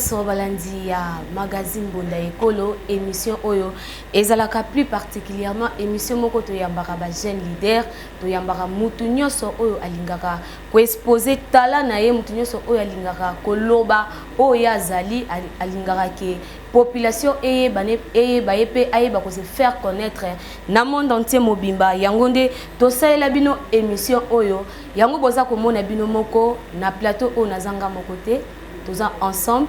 nyonso balandi ya magazine Bonda Ekolo émission oyo ezalaka plus particulièrement émission moko to yambaka ba jeune leader to yambaka mutu nyonso oyo alingaka ko exposer talent na ye mutu nyonso oyo alingaka koloba oyo azali alingaka ke population eye bayepe ayeba ko se faire connaître na monde entier mobimba yango nde to salela bino émission oyo yango boza komona bino moko na plateau oyo nazanga moko te toza ensemble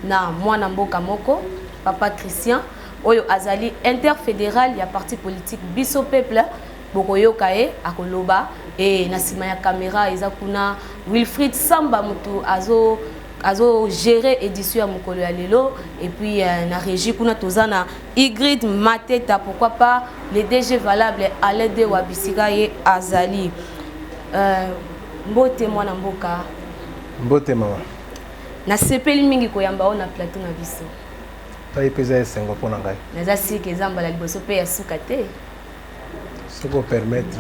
na mwana mboka moko papa Christian oyo azali interfédéral ya parti politique biso peuple bokoyoka e akoloba e na sima ya caméra eza kuna Wilfried Samba mutu azo gérer édition ya mokolo ya lelo et puis na régie kuna toza na Igrid Mateta pourquoi pas les DG valables à l'aide de Wabisika ye azali mbote mwana mboka mbote mama na sepeli mingi koyamba ona plateau na biso tayi peza esengo pona ngai naza sike zamba la liboso pe ya suka te ce qu'on permettre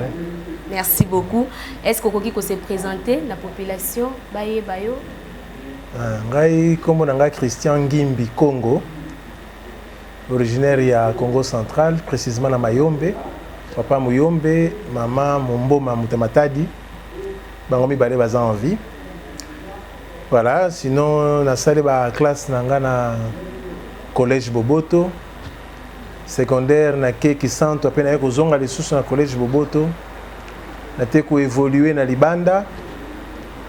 merci beaucoup est-ce que koki ko se présenter la population baye bayo ngai kombo na ngai Christian Ngimbi Congo originaire ya Congo central précisément na Mayombe papa Muyombe mama Momboma Mutamatadi bango mibale baza en vie. Voilà, sinon na salle ba classe nanga na collège Boboto secondaire na Keki Santo apena ko zonga les sous na collège Boboto na te ko évoluer na Libanda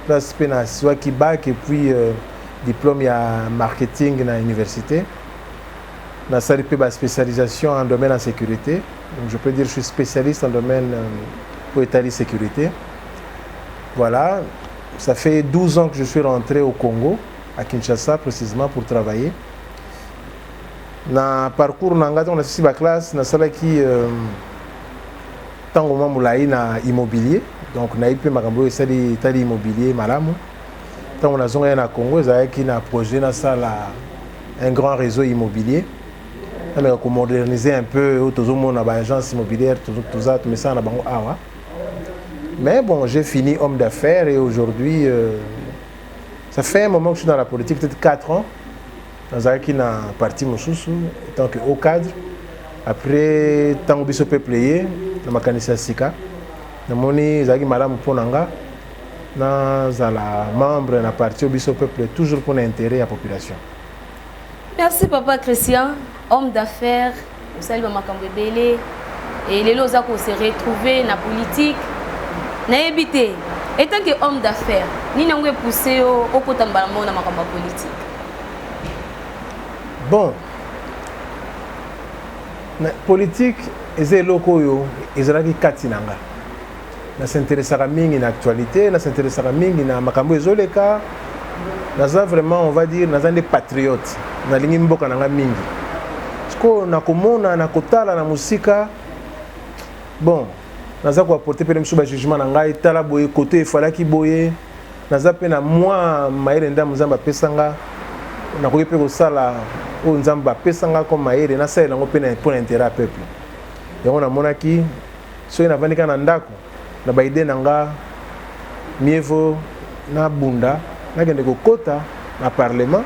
place pena swaki bac et puis diplôme ya marketing na université na salle pe ba spécialisation en domaine en sécurité donc je peux dire je suis spécialiste en domaine pour état de sécurité. Voilà. Ça fait 12 ans que je suis rentré au Congo, à Kinshasa précisément pour travailler. Dans le parcours, on a assisté à la classe, on a salaki tant au moment na immobilier, donc on a eu un immobilier malamu. Tant on a zoné na Congo, on a un projet na sala un grand réseau immobilier. On a modernisé un peu, on a une agence immobilière, tout ça, tout ça, on a bango awa. Mais bon, j'ai fini homme d'affaires et aujourd'hui, ça fait un moment que je suis dans la politique, peut-être 4 ans. Dans un parti Moussoussou, en tant que haut cadre. Après, tant que je peux player, dans ma candidature Sika, dans mon Zagi Malam Ponanga, dans la membre de la parti Obiso Peuple, toujours pour l'intérêt de la population. Merci Papa Christian, homme d'affaires, vous savez, Makambo Belé, et les lois qu'on s'est retrouvés dans la politique. Naébité, et tant que homme d'affaires, ni n'a pas poussé au côté de la politique. Bon, la politique, c'est locaux, ils ont dit katinanga. Na s'intéresse à mingi na actualité, na s'intéresse à mingi na makambo ezoleka. Na za vraiment, on va dire, na za des patriotes. Na lingi mboka na mingi. Parce na komona na kotala na musika. Bon. Naza ko apporter pe msuba jugement na ngai tala boye côté falaki boye naza pe na moi maire ndam nzamba pesanga na ko pe ko sala o nzamba pesanga comme maire na sala ngo pe na pour intérêt peuple yango na monaki so ina vandika na ndako na baide nanga mievo na bunda na kende ko kota na parlement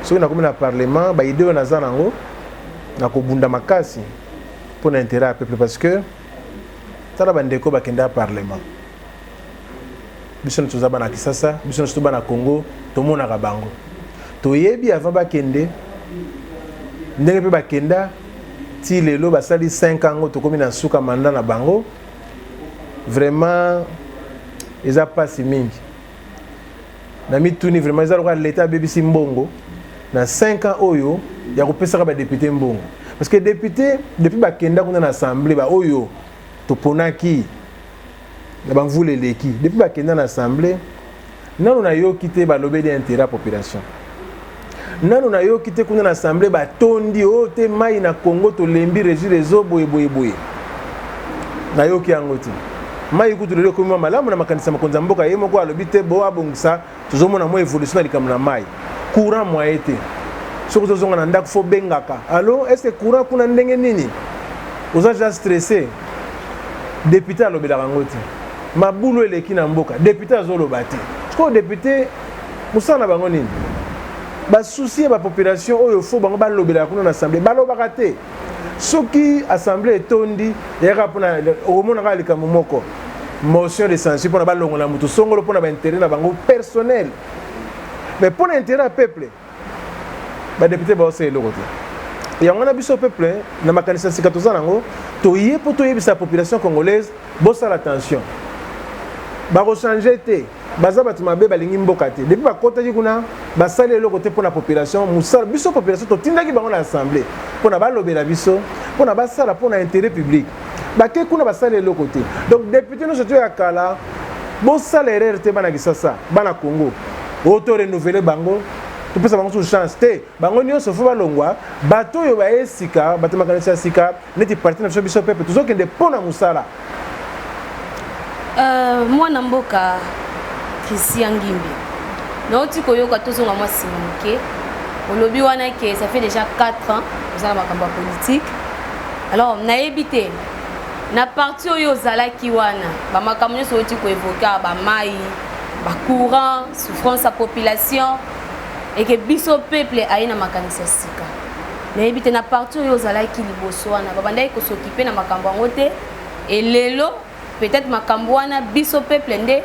so ina komi na parlement baide na za nango na ko bunda makasi pour intérêt peuple parce que tala bandeko bakenda parlement biso ntuza bana Kisasa biso ntuza bana Congo tomona ka bango toyebi avant bakende ndenge pe bakenda ti lelo basali 5 ans to komi na suka mandat na bango vraiment eza pasi mingi na mituni vraiment eza lokola l'état BBC mbongo na 5 ans oyo ya kopesa ba député mbongo parce que député depuis bakenda kuna na assemblée ba oyo toponaki na bangvule leki depuis bakenda na assemblée nanu na yo kité balobe de intérêt population nanu na yo kité kuna na assemblée batondi o te mai na Congo to lembi régi réseau boye na yo ki angoti mai kutu lelo ko malamu na makanisa makonza mboka yemo ko alobi te bo abongisa tozomona mo évolution na likamuna mai courant mo été soko tozonga na ndako fo bengaka allo est-ce que courant kuna ndenge nini oza déjà stressé député à l'obéda rangote mabulu eleki na mboka député azoloba te ko député musana bango nini ba souci ba population oyo fo bango ba lobela kuna na assemblée ba lobaka te soki assemblée etondi yaka pona omona ka likambo moko motion de censure pona ba longola mutu songolo pona ba intérêt na bango personnel mais pona intérêt à peuple ba député ba ose eloko te yango na biso peuple na makanisa sika toza nango toye po toyebisa population congolaise bosala attention ba changer te baza bato mabe balingi mboka te depuis bakotaki kuna basali eloko te mpona population musala biso population totindaki bango na assemblée mpona balobela biso mpona basala mpona intérêt public bake kuna basali eloko te donc député nyonso to ya kala bosala erreur te bana kisasa bana congo oto renouveler bango topesa bango su chance te bango nyonso fo balongwa bato oyo baye sika bato makanisi ya sika neti parti na biso pepe tozokende mpona mosala mwana mboka Christian Ngimbi nauti koyoka tozonga mwa nsima moke olobi wana ke ça fait déjà 4 ans ozala makambo ya politique alors nayebi te na parti oyo ozalaki wana bamakambo nyonso oti koevoka bamai bacourant souffrance ya population eke biso peuple aye na makanisi ya sika nayebi te na parti oyo ozalaki liboso wana babandaki kosokipe na makambo yango te elelo peut-être makambo wana biso peuple nde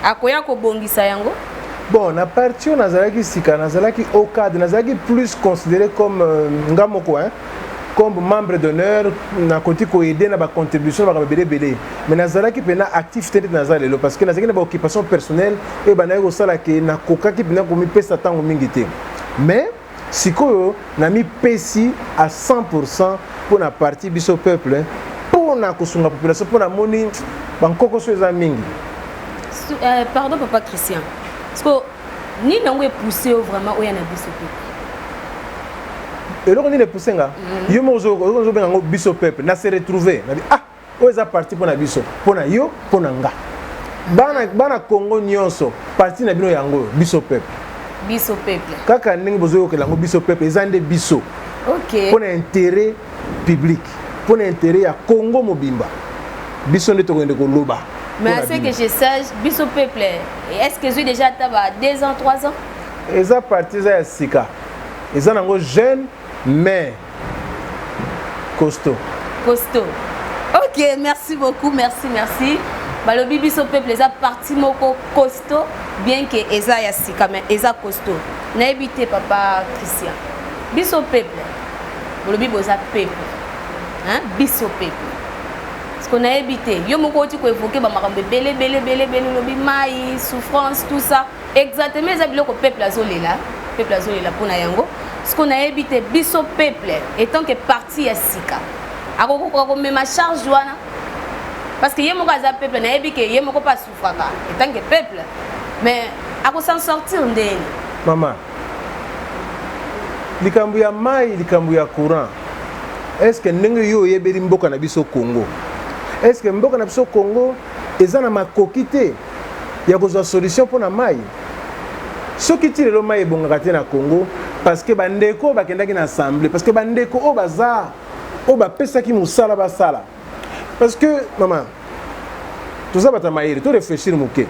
akoya kobongisa yango. Bon, na parti oyo nazalaki sika nazalaki au cadre nazalaki plus considéré comme ngamoko hein, comme membre d'honneur na koti ko aider na ba contribution ba belé mais nazalaki pena activité nazali lelo parce que nazalaki na ba occupation personnelle et ba na ko sala ke na kokaki pena ko mi pesa tango mingi te mais sikoyo na mi pesi à 100% pour na parti biso peuple pour na kosunga population pour na moni bankoko so eza mingi. Pardon papa Christian. Parce que ni nango est poussé vraiment au yana biso peuple. Et donc ni est poussé nga. Yo mo zo benga ngo biso peuple na se retrouver. Na ah, o eza parti pour na biso, pour na yo, pour na nga. Bana Congo nyonso, parti na bino yango biso peuple. Biso peuple. Kaka ndenge bozo ke lango biso peuple ezande biso. OK. Pour intérêt public, pour intérêt ya Congo mobimba. Biso nde to ngende ko loba. Mais à ce que je sache, biso peuple, est-ce que j'ai déjà taba 2 ans, 3 ans? Eza parti za sika. Eza nango jeune mais costaud. Costaud. OK, merci beaucoup, merci. Balobi biso peuple eza parti moko costaud, bien que eza ya sika mais eza costaud. Na évité papa Christian. Biso peuple. Balobi boza peuple. Hein? Biso peuple. Qu'on a évité. Yo moko ti ko évoquer ba makambe belé lobi mai souffrance tout ça exactement ça biloko peuple azolela pour na yango ce qu'on a évité biso peuple étant que parti ya sika akoko ko même charge wana parce que yemo kaza peuple na yebi ke yemo ko pas souffraka étant que peuple mais ako s'en sortir ndeni mama likambu ya mai likambu ya courant est-ce que ndenge yo yebeli mboka na biso Congo. Est-ce que mboka na biso Congo eza na makoki te ya kozwa solution mpona mai soki ti lelo mai ebongaka te na Congo parce que bandeko bakendaki na assemblée parce que bandeko oyo baza oyo bapesaki mosala basala parce que mama toza bato ya mayele to réfléchir moke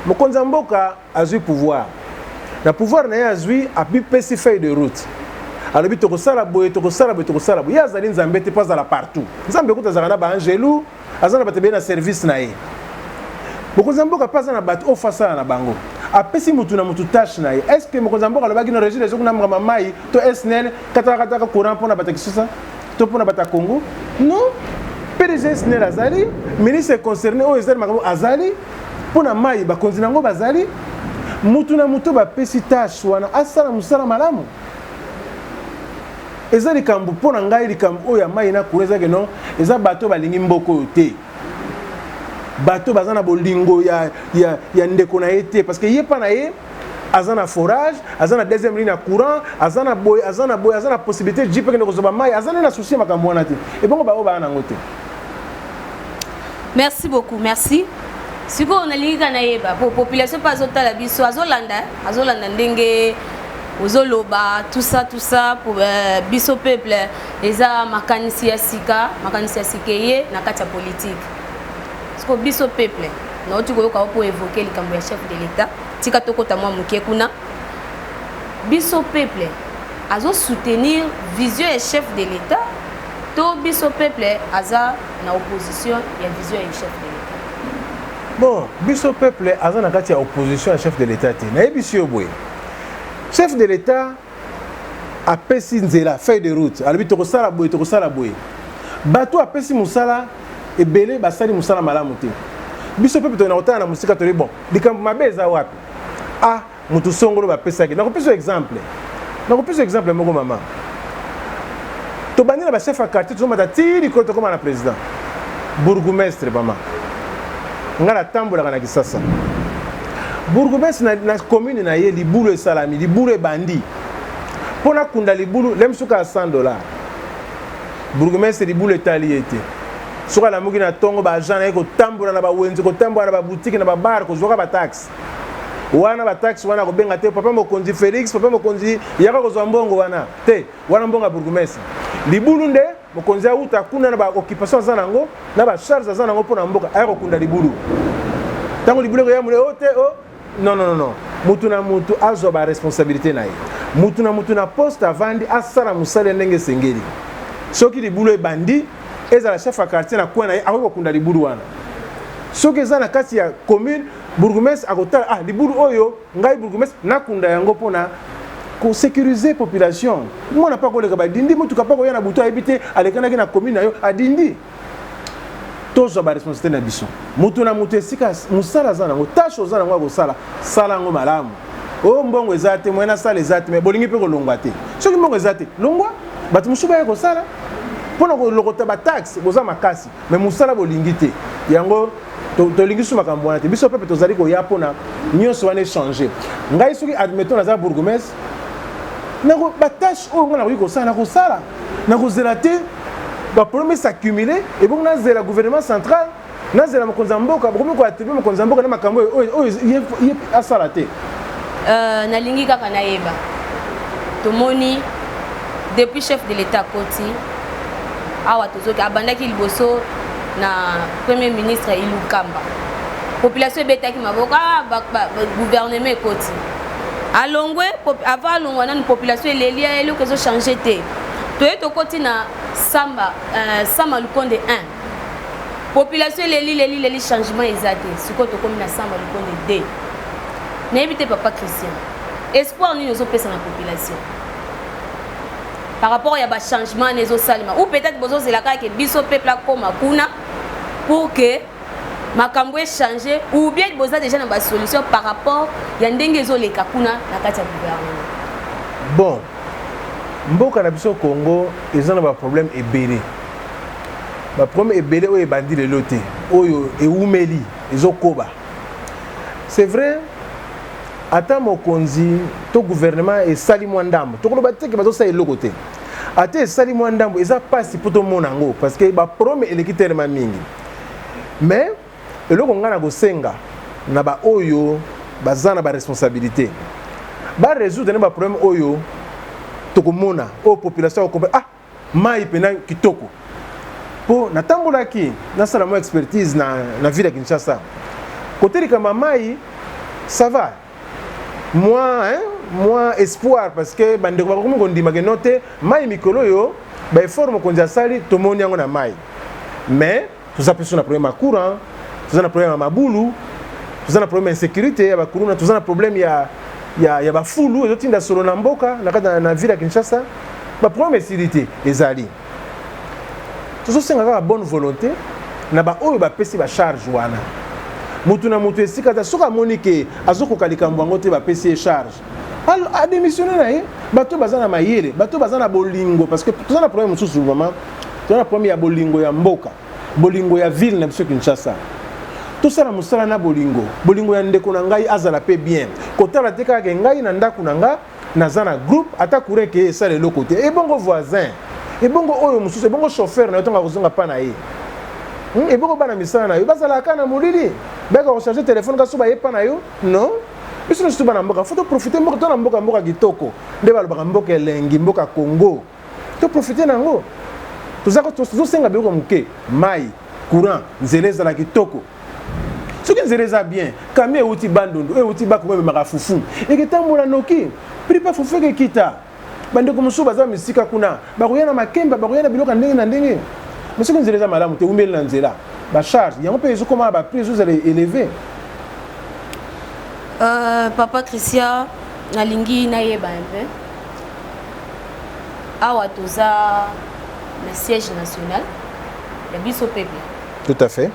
mokonzi ya mboka azwi pouvoir na pouvoir na ye azwi apesi feuille de route alobi tokosala boye ye azali nzambe te mpo azala partout nzambe kuta azalaka na baangelu aza na bato ebele na service na ye mokonzi ya mboka mpe aza na bato oyo fasala na bango apesi mutu na mutu tâche na ye est ce que mokonzi ya mboka alobaki no régime ezoki na mokama mai to snl katakataka courant mpo na bato ya kisusa to mpo na bato ya congo non pdg snl azali ministre concerné oyo ezali makambo azali mpo na mai bakonzi nango bazali mutu na mutu bapesi tâche wana asala mosala malamu eza likambo mpona ngai likambo oyo ya mai na courant ezaki non eza bato balingi mboka oyo te bato baza na bolingo ya ndeko na ye te parce que ye mpa na ye aza na forage aza na deuxième ligne ya courant aza na boye aza na possibilité ji mpekende kozoba mai aza nde na souci makambo wana te ebongo bao baa nango te. Merci beaucoup, merci. Sikoyo nalingi kana yeba po population mpe azotala biso azolanda ndenge ozoloba tout ça pour biso peuple eza makanisi ya sika ye na kati ya politique siko biso peuple na oti koyoka po évoquer likambo ya chef de l'état tika tokota mwa moke kuna biso peuple azo soutenir vision et chef de l'État to biso peuple aza na opposition ya vision et chef de l'État. Bon, biso peuple aza na kati ya opposition ya chef de l'État te. Na yebi sio boye. Chef de l'État a pesi nzela feuille de route. Alobi tokosala boye tokosala boye. Bato a pesi musala ebele basali musala malamu te. Biso peuple to na otana na musika to bon. Likambo mabe eza wapi? Ah, mutu songolo ba pesaki. Na kopesa exemple. Na kopesa exemple moko mama. To bani na ba chef à quartier to mata ti likolo to koma na président. Bourgmestre mama. Ngala tambola kana kisasa. Bourgmestre na commune na ye libulu esalami, libulu bandi. Pona kunda libulu lemsuka $100. Bourgmestre libulu etali ete. Soka la mugi na tongo ba agent ko tambola na ba wenzi ko tambola na ba boutique na ba bar ko zoka ba taxi. Wana ba taxi wana ko benga te papa mokonzi Félix, papa mokonzi yaka ko zambongo wana. Te, wana mbonga Bourgmestre. Libulu nde mokonzi auta kuna na ba occupation zanango na ba charge zanango pona mboka ayako kunda libulu. Tango libulu ko ya mule ote o non non non. Mutu na mutu azo ba responsabilité na ye. Mutu na poste avandi asala musale ndenge sengeli. Soki libulu e bandi ezala chef à quartier na kwa na ye ako kunda libulu wana. Soki ezana kati ya commune Bourgmestre akotala ah libulu oyo ngai Bourgmestre nakunda yango pona ko sécuriser population. Moi na pas ko leka ba dindi mutu ka pas ko yana butu ayibite alekana ki na commune na yo adindi. Tozo ba responsabilité na biso. Mutu na mutu esika musala zana ngo tasho zana ngo sala sala ngo malamu. O mbongo ezate mwena sala ezate me bolingi pe ko longwa te. Soki mbongo ezate longwa batu musuba ya ko sala pona ko lokota ba taxe boza makasi me musala bolingi te. Yango to lingi suma kambwana te biso pepe tozali ko ya pona nyonso wana changer. Ngai soki admettons na za Bourgmestre na ko ba tâche o ngana ko sala na ko zelater ba problème s'accumuler et bon na zela gouvernement central na zela mokonza mboka bokomi ko attribuer mokonza mboka na makambo o ye asala te. Na lingi kaka na yeba tomoni depuis chef de l'État koti awa tozoki abandaki liboso na premier ministre Ilukamba population betaki maboka gouvernement koti alongwe avant longwa na population elelia elo kezo changer te to koti na Samba Lukonde 1 population leli changement ezate siko to komi na Samba Lukonde 2 na éviter papa Christian espoir ni nozo pesa na population par rapport à ba changement nezo salima ou peut-être bozo zelaka ke biso peuple akoma kuna pour que makambo changer ou bien boza déjà na ba solution par rapport ya ndenge zo leka kuna na kati ya gouvernement. Bon, mboka na biso Congo ezana ba problème ebele. Ba problème ebele o ebandi le loté oyo eumeli ezokoba. C'est vrai ata mokonzi to gouvernement et sali mwandambo to koloba te ke bazo sa eloko te ate sali mwandambo eza pasi poto monango parce que ba prome eleki tellement mingi mais eloko ngana go senga na ba oyo bazana ba responsabilité ba résoudre na ba problème oyo to komona o population ko ah mai pena kitoko po na tambola ki na sala mo expertise na ville ya Kinshasa côté kama mai ça va. Moi espoir parce que bande ko ko ndima ke note mai mikolo yo ba forme ko nzasali to moni yango na mai mais tout ça peut sur un problème à courant tout ça un problème à mabulu tout ça un problème insécurité ya ba kuruna tout ça un problème ya ba fulu zo tinda solo na mboka na ville ya Kinshasa ba problème sécurité ezali tout ça c'est une bonne volonté na ba oyo ba pesi ba charge wana mutu na mutu esika ta soka monike azoko kalika mbango te ba PC charge alors a démissionné na ye bato bazana mayele bato bazana bolingo parce que tout ça na problème mususu vraiment tout na problème ya bolingo ya mboka bolingo ya ville na biso Kinshasa tout ça na musala na bolingo ya ndeko na ngai azala pe bien kotala te kaka ngai na ndako na nga nazana groupe ata courir ke ça le côté et bongo voisin et bongo oyo mususu et bongo chauffeur na yotonga kozonga pa na ye et bongo bana misala na yo bazala kana mulili beka recharger téléphone ka suba yepa na yo non biso nsuba na mboka faut profiter mboka na mboka kitoko nde balobaka mboka elengi mboka Congo to profiter nango tozako tosenga beko muke mai courant nzeleza la kitoko soki nzeleza bien kamie uti bandundu uti bako meme maka fufu eketambola noki prix pas faut faire kita bande comme so baza misika kuna bakoya na makemba bakoya na biloko ndenge na ndenge mais ce que nzela malamu te umbeli na nzela ba charge yango pe ezo comment ba prix ezo élevé. Papa Christian nalingi nayeba un peu awa toza le siège national ya biso peuple. Tout à fait.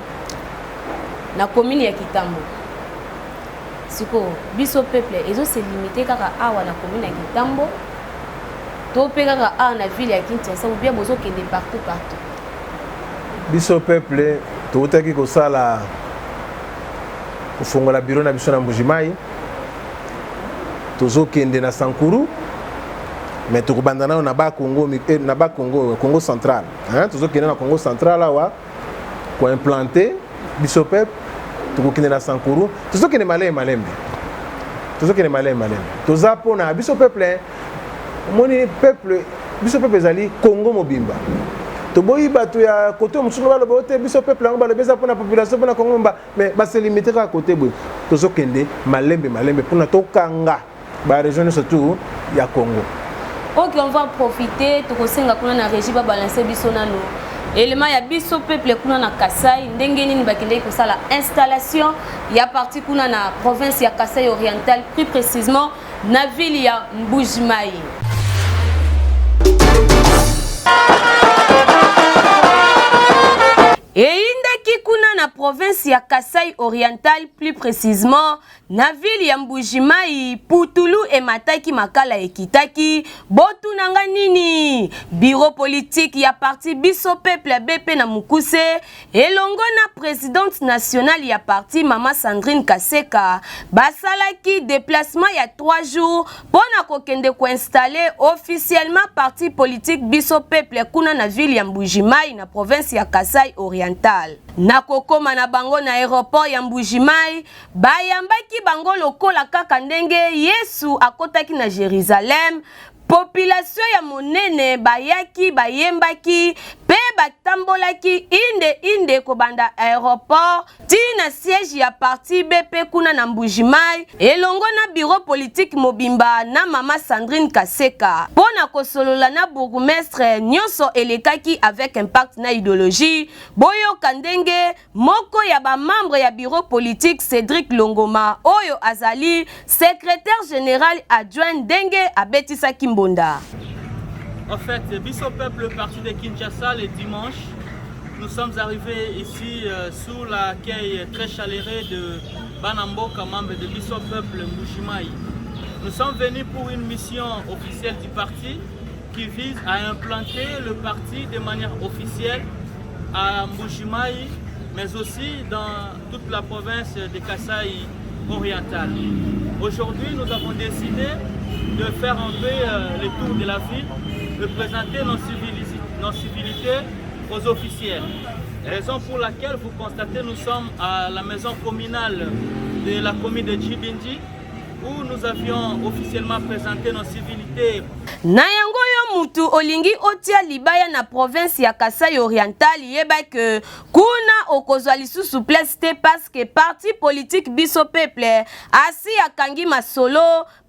Na commune ya Kitambo siko biso peuple ezo se limiter kaka awa na commune ya Kitambo to pe kaka awa na ville ya Kinshasa ou bien bozo kende partout. Biso peuple to utaki ko sala kufongola bureau na biso na Mbujimai tozo kende na Sankuru mais to kubandana na ba Congo Congo central hein tozo kende na Congo central awa ko implanter biso peuple to kende na Sankuru tozo kende malembe toza pona biso peuple moni peuple biso peuple zali Congo mobimba to boyi bato ya côté musuno balo bote biso peuple ngo balo beza pona population pona Congo mba mais ba se limiter ka côté boy tozo kende malembe pona to kanga ba région surtout ya Congo. OK, on va profiter to kosenga kuna na régie ba balancer biso nano élément ya biso peuple kuna na Kasai ndenge nini bakende ko sala installation ya parti kuna na province ya Kasai oriental plus précisément na ville ya Mbujimai. Eindaki kuna na province ya Kasai oriental plus précisément na ville ya Mbujimai putulu emataki makala ekitaki botu nanga nini bureau politique ya parti biso peuple BP na Mukuse elongo na présidente nationale ya parti Mama Sandrine Kaseka basalaki déplacement ya 3 jours pona kokende ko installer officiellement parti politique biso peuple kuna na ville ya Mbujimai na province ya Kasai oriental. Na kokoma na bango na aéroport ya Mbujimai bayambaki bango lokola kaka ndenge Yesu akotaki na Jérusalem. Population ya monene bayaki bayembaki pe batambolaki inde kobanda aéroport tina siège ya parti BP kuna na Mbujimai elongo na bureau politique mobimba na Mama Sandrine Kaseka pona kosolola na bourgmestre nyonso elekaki avec impact na idéologie boyo kandenge moko ya ba membre ya bureau politique Cédric Longoma oyo azali secrétaire général adjoint ndenge abetisa Bonda. En fait, Biso Peuple parti de Kinshasa le dimanche, nous sommes arrivés ici sous l'accueil très chaleureux de Banamboka, membre de Biso Peuple Mbujimai. Nous sommes venus pour une mission officielle du parti qui vise à implanter le parti de manière officielle à Mbujimai, mais aussi dans toute la province de Kasai oriental. Aujourd'hui, nous avons décidé de faire un peu le tour de la ville, de présenter nos civilités aux officiels. Raison pour laquelle vous constatez nous sommes à la maison communale de la commune de Djibindi où nous avions officiellement présenté nos civilités. Na yango yo mutu olingi otia libaya na province ya Kasai oriental yeba que kuna okozwa lisusu place te parce que parti politique biso peuple asi akangi masolo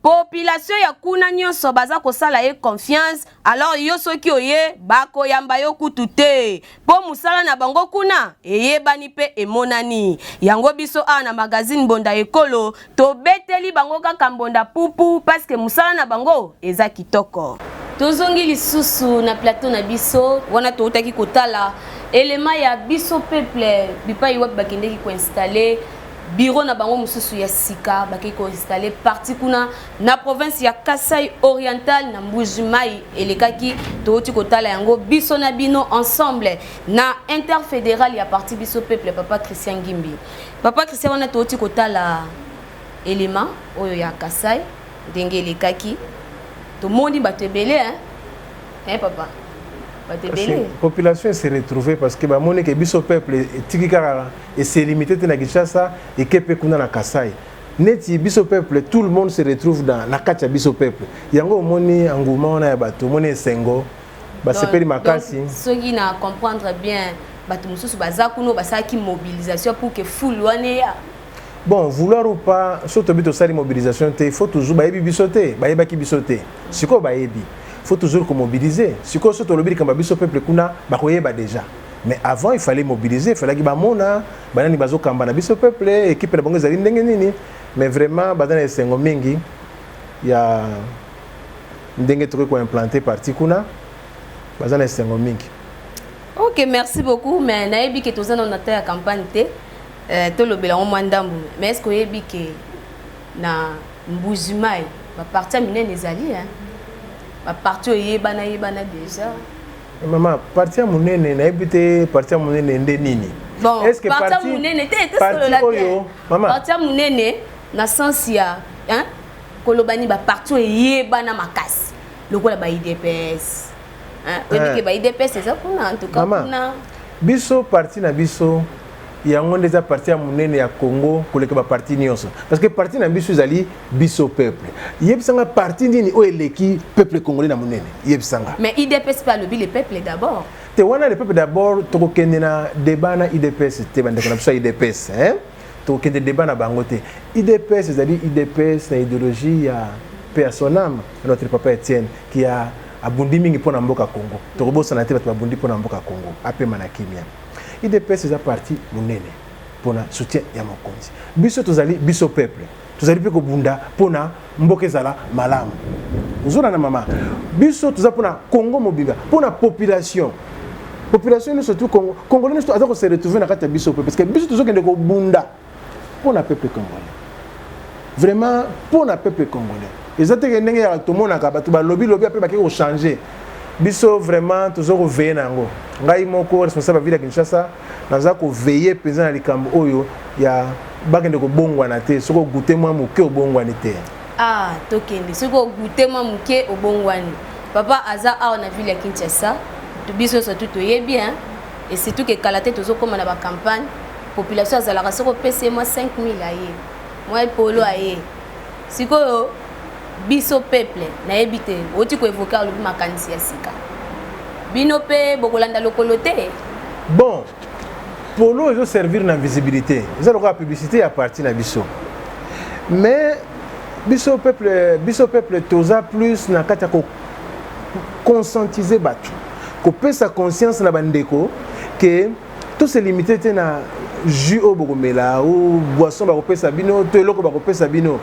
population ya kuna nyonso baza kosala ye confiance alors yo soki oye bako yamba yo kutu te po musala na bango kuna eyebani pe emonani yango biso a na magazine Bonda Ekolo to beteli bango kaka mbonda pupu parce que musala na bango eza kitoko. Tozongi lisusu na plateau na biso wana toutaki kotala élément ya biso peuple bipai web bakendeki ko installer bureau na bango mususu ya sika bakeki ko installer parti kuna na province ya Kasai oriental na Mbujimai elekaki touti kotala yango biso na bino ensemble na interfédéral ya parti biso peuple Papa Christian Ngimbi. Papa Christian wana touti kotala élément oyo ya Kasai ndenge elekaki tout le monde va te belé, hein, papa? Va te belé. La population s'est retrouvée parce que bah, mon que biso peuple et c'est limité na Kinshasa et que peut kuna na Kasai. Neti biso peuple, tout le monde se retrouve dans la kacha biso peuple. Yango moni engouement na bato, moni sengo, ba sepeli makasi. Ceux qui na comprendre bien, bato mususu baza kuno basaki mobilisation pour que foule wane ya. bon vouloir ou pas surtout bito sali mobilisation il faut toujours bayebi bisoter bayebaki bisoter siko bayebi faut toujours ko mobiliser siko surtout lobiri kamba biso peuple kuna bakoyeba déjà mais avant il fallait mobiliser il fallait que bamona banani bazo kamba na biso peuple équipe na bango zali ndenge nini mais vraiment badana esengo mingi ya ndenge toko ko implanter parti kuna bazana esengo mingi. Ok, merci beaucoup mais nayebi que tozana on atteint la campagne té tolobela o mwandambu mais est-ce que yebi que na mbuzumai ba parti minene ezali hein ba parti yebana déjà maman parti munene nayebi te parti munene nde nini bon est-ce que parti munene te solo la oyo maman parti munene na sens ya hein kolobani ba parti yebana makasi lokola ba IDPS hein yebi que ba IDPS c'est ça en tout cas kuna biso parti na biso yango ndeza parti ya munene ya Congo koleka ba parti nyonso parce que parti na biso ezali biso peuple yebisanga parti ndini o eleki peuple congolais na munene yebisanga mais IDPS pas le peuple d'abord te wana le peuple d'abord toko kende na débat na IDPS te bande ko na biso IDPS hein toko kende débat na bango te IDPS ezali IDPS na idéologie ya paix à son âme notre papa Etienne qui a abundi mingi pona mboka Congo toko bosa na te bato babundi pona mboka Congo apema na kimia IDPS est parti munene pona soutien ya mokonzi biso tozali biso peuple tozali pe ko bunda pona mboka ezala malamu uzona na mama biso toza pona Congo mobimba pona population nous surtout Congo congolais nous azako se retrouver na kati ya biso parce que biso tozokende ko bunda pona peuple congolais vraiment pona peuple congolais ezateke ndenge ya tomona ka bato ba lobby après ba ko changer biso vraiment tozoko veiller nango ngai moko responsable ville ya Kinshasa naza ko veiller penza na likambo oyo ya bakende ko bongwa na te soko goûter moi muke obongwa ni te ah tokende soko goûter moi muke obongwani papa aza a na ville ya Kinshasa to biso surtout toyebi hein et surtout que kalaté tozoko na ba campagne population azalaka soko pese moi 5000 aye moi polo aye siko biso peuple na ebité oti ko évoquer le makanisi ya sika bino pe bokolanda lokolo te bon polo ezo servir na visibilité ça la publicité à partir na biso mais biso peuple toza plus na kata ko conscientiser batu ko pesa conscience na bandeko que tout se limiter na jus au bogomela ou boisson ba ko pesa bino to eloko ba ko pesa bino.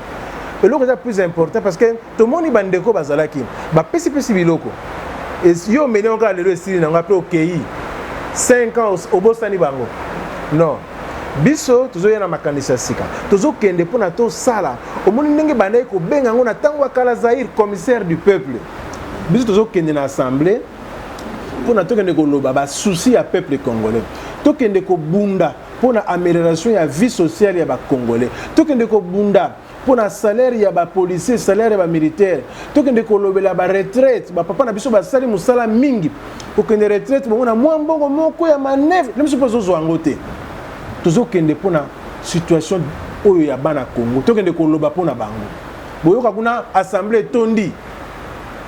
Et le plus important parce que tout le monde bandeko bazalaki ba pesi biloko et yo meni on ka le style na ngape okei 5 ans au bosani bango non biso tozoya na makanisa sika tozokende pona to sala omoni ndenge bandai ko benga ngona tango kala Zaïre commissaire du peuple biso tozokende na assemblée pona tokende ko loba ba souci ya peuple congolais tokende ko bunda pona amélioration ya vie sociale ya ba congolais tokende ko bunda pour le salaire il y a ba policier salaire ya ba militaire to kende ko lobela ba retraite ba papa na biso ba sali musala mingi ko kende retraite bo na mwa mbongo moko ya manœuvre même si pozo zo ngote tozo kende pona situation oyo ya bana Congo to kende ko loba pona bango boyoka kuna assemblée tondi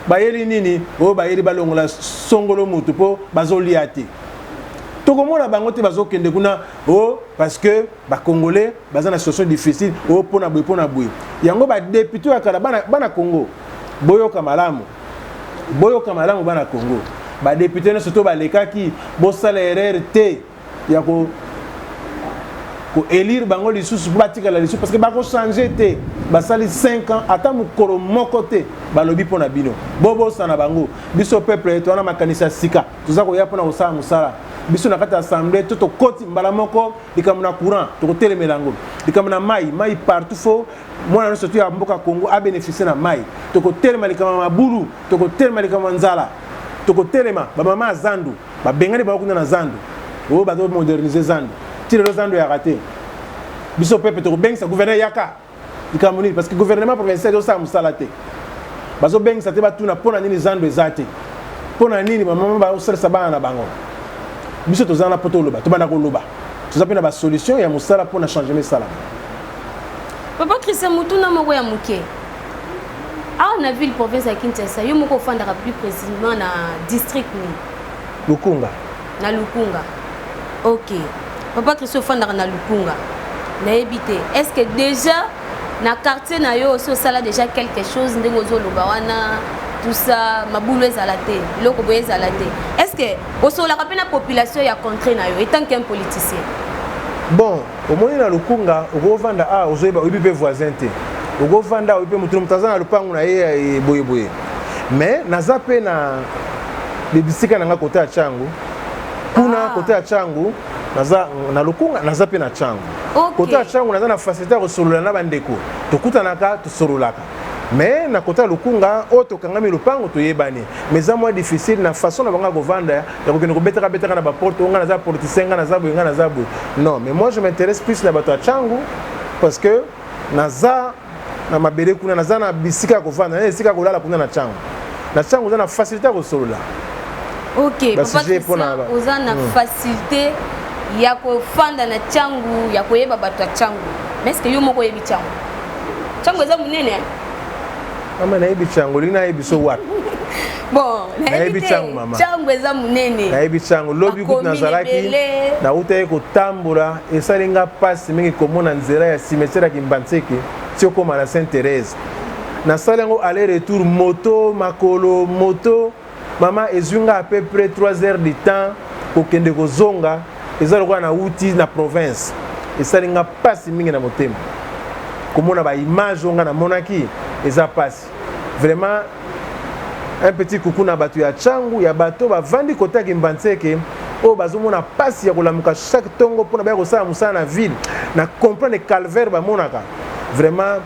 bayeli nini o bayeli balongola songolo mutu po bazoliate tokomona bango te bazokende kuna oh parce que ba congolais baza na situation difficile oh pona boye yango ba député ya kala bana Congo boyoka malamu bana Congo ba député na surtout ba lekaki bo sala erreur te ya ko élire bango lisusu batika la lisusu parce que ba ko changer te ba sali 5 ans ata mukoro moko te ba lobi pona bino bobo sana bango biso peuple to na makanisa sika tuza ko ya pona osala musala biso na kati assemblée toto koti mbala moko likamuna courant to telemelango likamuna mai partout fo mwana surtout ya mboka Congo a bénéficier na mai to ko telema likamuna mabulu to ko telema likamuna nzala to ko telema ba mama zandu ba bengani ba kuna na zandu o ba do moderniser zandu tire le zandu ya raté biso peuple to ko bengisa gouverneur yaka likamuni parce que gouvernement provincial do sa musalate bazo bengisa te ba tuna pona nini zandu ezate pona nini ba mama ba osalisa bana na bango biso tozana poto loba to bana ko loba tozapena ba solution ya musala pour na changer mes sala papa Christian Mutuna moko ya muke a na ville province ya Kinshasa yo moko fandaka plus précisément na district ni Lukunga na Lukunga OK papa Christian fandaka na Lukunga naebite. Est-ce que déjà na quartier na yo aussi osala déjà quelque chose ndenge ozoloba wana tout ça mabulu ezalate loko boye ezalate? Est-ce que osolaka pe na population ya contre na yo étant qu'un politicien? Bon, au moins na lukunga okovanda ozoyeba oyibi pe voisin te. Okovanda oyibi pe mutu mutaza na lupangu na ye boye boye. Mais naza pe na bibisika nanga kote ya changu. Kuna kote ya changu naza na lukunga naza pe na changu. Kote ya changu naza na facilité ya kosolola na bandeko. Tokutanaka tosololaka. Mais na kote ya lukunga oto kangami lupangu toyebani. Mais ça moi difficile na façon na banga kovanda ya kokende kobetaka na ba porte onga naza politicien nga naza boye nga naza boye. Non, mais moi je m'intéresse plus na bato ya changu parce que naza na mabele kuna naza na bisika kovanda na bisika kolala kuna na changu. Na changu na facilité ya kosolola. OK, papa oza na facilité ya kofanda na changu ya koyeba bato ya changu. Mais est-ce que yo moko yebi changu? Changu eza munene. Mama nayebi changu lina yebi so wapi? Bon, nayebi changu mama. Changu eza munene. Nayebi changu lobi kutu nazalaki na utaye kotambola esalinga pasi mingi komona nzela ya cimetière ya Kimbantseke tio koma na Sainte-Thérèse. Na salango aller-retour moto makolo moto mama ezunga à peu près 3 heures de temps kokende kozonga ezaloka na uti na province esalinga pasi mingi na motema komona ba image onga na monaki eza pasi vraiment un petit coucou na bato ya changu ya bato bavandi kota Kimbantseke o bazomona pasi ya kolamuka chaque tongo pona ba kosala musala na ville na comprendre calvaire ba monaka vraiment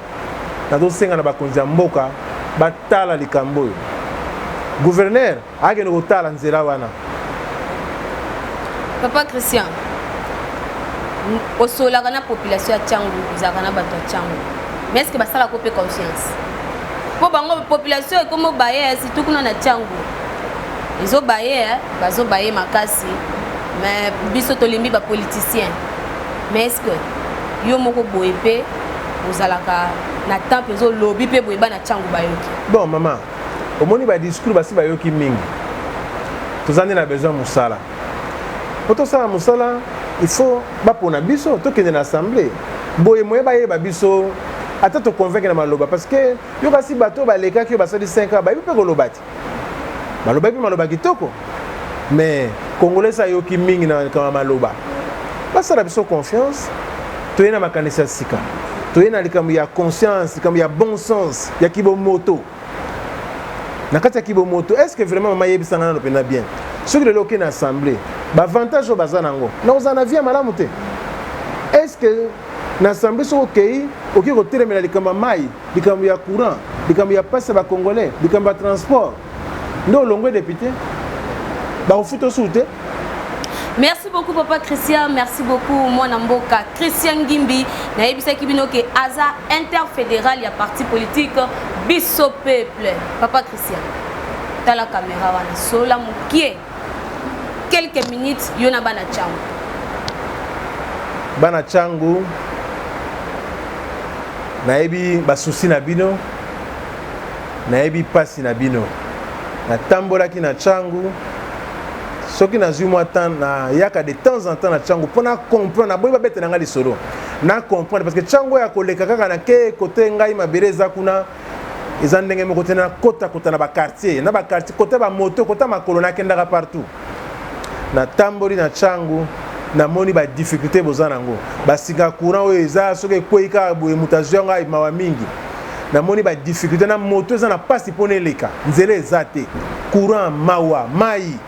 na dosenga na bakonzi ya mboka batala likambo yo gouverneur agene kotala nzela wana. Papa Christian, osolaka na population ya changu ezaka na bato ya changu, mais est-ce que basala ko pe confiance po bango population ekomo baye surtout kuna na changu ezo baye bazo baye makasi mais biso tolimbi ba politicien, mais est-ce que yo moko boye pe ozalaka na temps ezo lobby pe boye ba na changu bayoki? Bon maman, omoni ba discours basi bayoki mingi tozande na besoin musala poto sala musala il faut bapona biso tokende na assemblée boye moye bayeba biso ata to convaincre na maloba parce que yo kasi bato balekaki yo basali 5 ans bayebi pe koloba ti baloba pe maloba kitoko mais congolais ayoki mingi na kama maloba basala biso confiance toye na makanisa sika toye na likambo ya conscience likambo ya bon sens ya kibomoto na kati ya kibomoto. Est-ce que vraiment mama yebi sangana lopena bien soki lelo okende na assemblée bavantage oyo baza nango na oza na vie ya malamu te? Est-ce que na assemblée soki okei oki kotelemela likambo ya mai likambo ya courant likambo ya pasi ya bacongolais likambo ya transport nde olongwe député bakofuta osu te? Merci beaucoup Papa Christian, merci beaucoup Mwana Mboka Christian Ngimbi na yebisaki bino ke aza interfédéral ya parti politique Biso Peuple. Papa Christian, ta la caméra wana sola mukie quelques minutes yona bana changu. Bana changu na yebi basusi na bino na yebi pasi na bino na tambolaki na changu soki nazwi mwa temps na yaka de temps en temps na changu pona comprendre na boyi babete na ngai lisolo na comprendre parce que changu ya koleka kaka na ke kote ngai mabere eza kuna eza ndenge moko te na kota na ba quartier kote ba moto kota makolo na kendaka partout na tamboli na changu na moni ba difficulté boza nango basika courant oyo eza soki ekweika boye mutazio ngai mawa mingi na moni ba difficulté na moto eza na pasi pona eleka nzela eza te courant mawa mai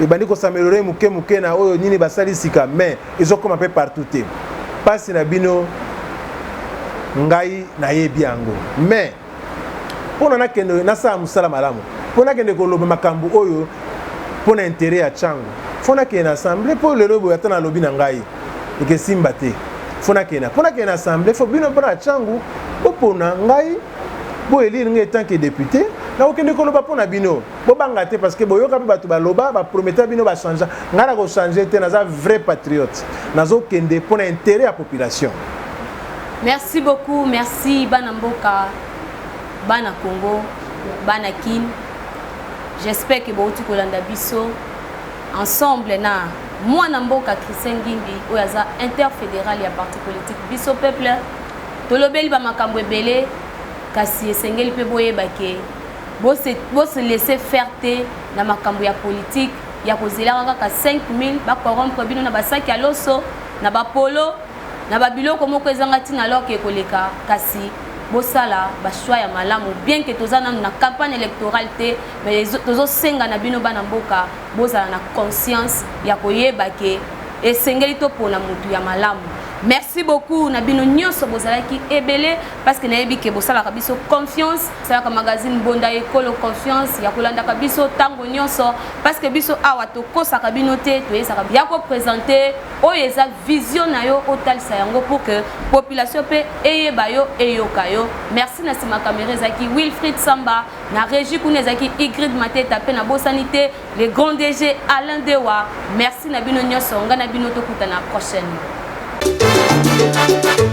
ebandi kosamelore muke na oyo nini basali sika mais ezokoma pe partout te pasi na bino ngai na yebi yango mais pona nakende nasala musala malamu pona kende koloba makambo oyo pona intérêt ya changu fona kende na assemblée po lelo boya tana lobi na ngai ekesimba te fona kende na assemblée fo bino pona changu opona ngai bo élire ngai tant que député na okende koloba pona bino bo banga te parce que boyoka pe batu baloba ba promettre bino ba changer ngala ko changer te naza vrai patriote nazo kende pona intérêt à population. Merci beaucoup, merci bana mboka bana Congo bana kin. J'espère que bauti kolanda biso ensemble na mwana mboka Christian Ngimbi oyo aza interfédéral ya parti politique biso peuple tolobeli ba makambo ebele kasi esengeli pe boyeba ke bo se laisser faire te na makambo ya politique ya kozela kaka 5000 ba corrompre bino na basaki ya loso na ba polo na ba biloko moko ezanga tina alors ke koleka kasi bosala ba choix ya malamu bien que tozana na campagne électorale te mais tozo senga na bino bana mboka bozala na conscience ya koyeba ke esengeli to pona mutu ya malamu. Merci beaucoup na bino nyonso bozalaki ebele parce que nayebi ke bosala ka biso confiance sala ka magazine Bonda Ekolo confiance ya kolanda ka biso tango nyonso parce que biso awa to kosa ka bino te to yesa ka ya ko présenter oyeza vision na yo otalisa yango pour que population pe eyeba yo eyoka yo. Merci na sima caméra zaki Wilfried Samba na régie kuna zaki Igrid Mateta pe na bosanité le grand DG Alain Dewa. Merci na bino nyonso ngana bino to kutana prochaine. Thank you.